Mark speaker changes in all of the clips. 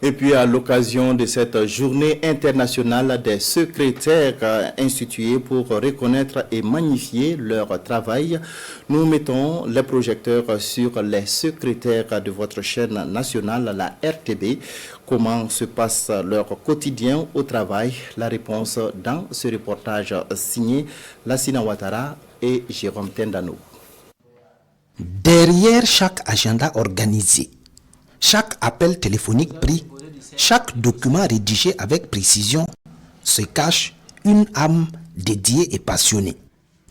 Speaker 1: Et puis à l'occasion de cette journée internationale des secrétaires instituée pour reconnaître et magnifier leur travail, nous mettons les projecteurs sur les secrétaires de votre chaîne nationale, la RTB. Comment se passe leur quotidien au travail? La réponse dans ce reportage signé Lassina Ouattara et Jérôme Tendano.
Speaker 2: Derrière chaque agenda organisé, chaque appel téléphonique pris, chaque document rédigé avec précision, se cache une âme dédiée et passionnée.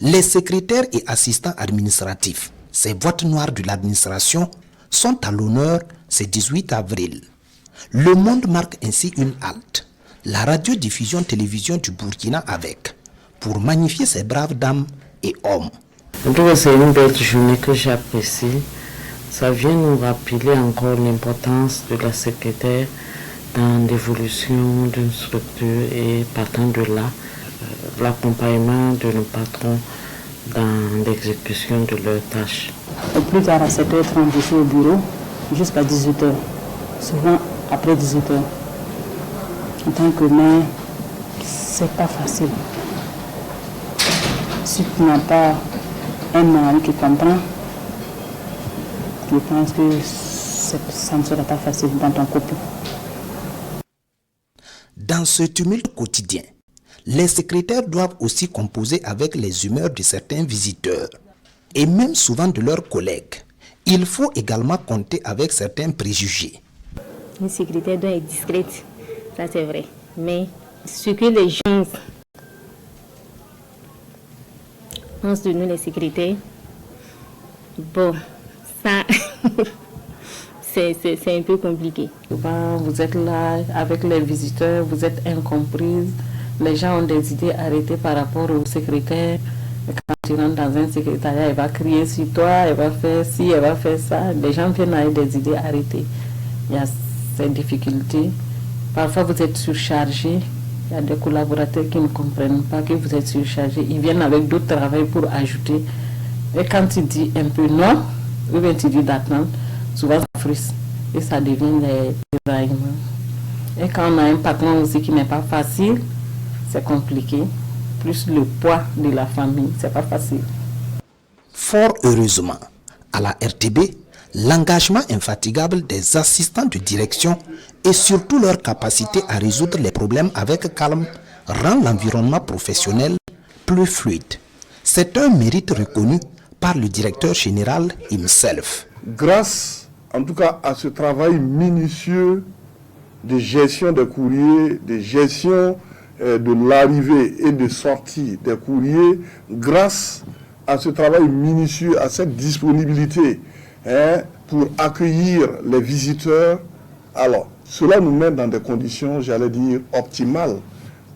Speaker 2: Les secrétaires et assistants administratifs, ces boîtes noires de l'administration, sont à l'honneur ce 18 avril. Le monde marque ainsi une halte, la radiodiffusion télévision du Burkina avec, pour magnifier ces braves dames et hommes.
Speaker 3: En tout cas, c'est une belle journée que j'apprécie. Ça vient nous rappeler encore l'importance de la secrétaire dans l'évolution d'une structure et partant de là, l'accompagnement de nos patrons dans l'exécution de leurs tâches.
Speaker 4: Au plus tard à 7h30, je suis au bureau jusqu'à 18h, souvent après 18h. En tant que mère, c'est pas facile. Si tu n'as pas un mari qui comprend, je pense que ça ne sera pas facile dans ton couple.
Speaker 2: Dans ce tumulte quotidien, les secrétaires doivent aussi composer avec les humeurs de certains visiteurs et même souvent de leurs collègues. Il faut également compter avec certains préjugés.
Speaker 5: Une secrétaire doit être discrète, ça c'est vrai. Mais ce que les gens pensent de nous les secrétaires, bon, ça c'est un peu compliqué.
Speaker 3: Souvent, vous êtes là avec les visiteurs, vous êtes incomprise. Les gens ont des idées arrêtées par rapport au secrétaire. Quand tu rentres dans un secrétariat, elle va crier sur toi, elle va faire ci, elle va faire ça. Les gens viennent avec des idées arrêtées. Il y a ces difficultés. Parfois, vous êtes surchargé. Il y a des collaborateurs qui ne comprennent pas que vous êtes surchargé. Ils viennent avec d'autres travaux pour ajouter. Et quand tu dis un peu non, ou bien tu dis d'attendre, souvent ça frustre et ça devient des tiraillements. Et quand on a un patron aussi qui n'est pas facile, c'est compliqué. Plus le poids de la famille, c'est pas facile.
Speaker 2: Fort heureusement, à la RTB, l'engagement infatigable des assistants de direction et surtout leur capacité à résoudre les problèmes avec calme rend l'environnement professionnel plus fluide. C'est un mérite reconnu par le directeur général himself.
Speaker 6: Grâce, en tout cas, à ce travail minutieux de gestion des courriers, de gestion de l'arrivée et de sortie des courriers, grâce à ce travail minutieux, à cette disponibilité pour accueillir les visiteurs, alors cela nous met dans des conditions, j'allais dire, optimales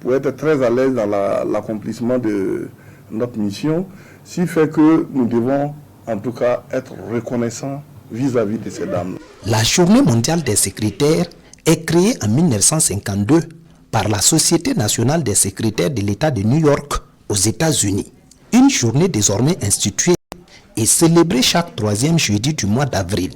Speaker 6: pour être très à l'aise dans l'accomplissement de notre mission, ce qui fait que nous devons en tout cas être reconnaissants vis-à-vis de ces dames.
Speaker 2: La Journée mondiale des secrétaires est créée en 1952 par la Société nationale des secrétaires de l'État de New York aux États-Unis. Une journée désormais instituée et célébrée chaque 3e jeudi du mois d'avril.